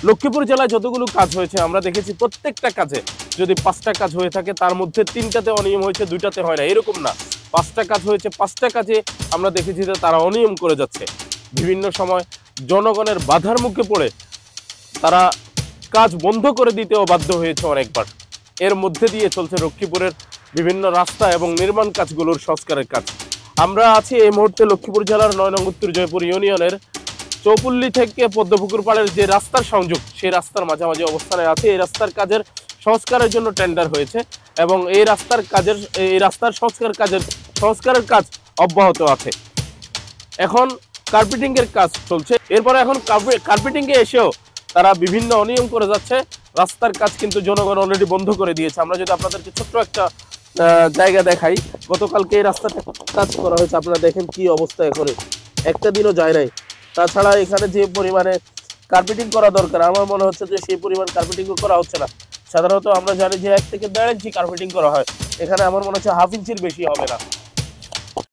লক্ষ্মীপুর জেলায় যতগুলো কাজ হয়েছে আমরা দেখেছি প্রত্যেকটা কাজে যদি 5টা কাজ হয়ে থাকে তার মধ্যে 3টাতে অনিয়ম হয়েছে, 2টাতে হয় না, এরকম না। 5টা কাজ হয়েছে, 5টা কাজে আমরা দেখেছি যে তারা অনিয়ম করে যাচ্ছে। বিভিন্ন সময় জনগণের বাধার মুখে পড়ে তারা কাজ বন্ধ করে দিতেও বাধ্য হয়েছে অনেকবার। এর মধ্যে দিয়ে চলছে লক্ষ্মীপুরের বিভিন্ন রাস্তা এবং নির্মাণ কাজগুলোর সংস্কারের কাজ। আমরা আছি এই মুহূর্তে লক্ষ্মীপুর জেলার 9 নং উত্তর জয়পুর ইউনিয়নের চৌপল্লী থেকে পদ্মপুকুর পাড়ের যে রাস্তার সংযোগ, সেই রাস্তার মাঝামাঝি অবস্থানে আছে। এই রাস্তার কাজের সংস্কারের জন্য টেন্ডার হয়েছে এবং এই রাস্তার সংস্কারের কাজ অব্যাহত আছে। এখন কার্পেটিং এর কাজ চলছে। এরপরে এখন কার্পেটিং এ এসেও তারা বিভিন্ন অনিয়ম করে যাচ্ছে। রাস্তার কাজ কিন্তু জনগণ অলরেডি বন্ধ করে দিয়েছে। আমরা যদি আপনাদেরকে ছোট্ট একটা জায়গা দেখাই, গতকালকে এই রাস্তাটা কাজ করা হয়েছে, আপনারা দেখেন কি অবস্থা, এখন একটা দিনও যায় নাই। তাছাড়া এখানে যে পরিমাণে কার্পেটিং করা দরকার, আমার মনে হচ্ছে যে সেই পরিমাণ কার্পেটিং করা হচ্ছে না। সাধারণত আমরা জানি যে 1 থেকে 1.5 ইঞ্চি কার্পেটিং করা হয়, এখানে আমার মনে হচ্ছে হাফ ইঞ্চির বেশি হবে না।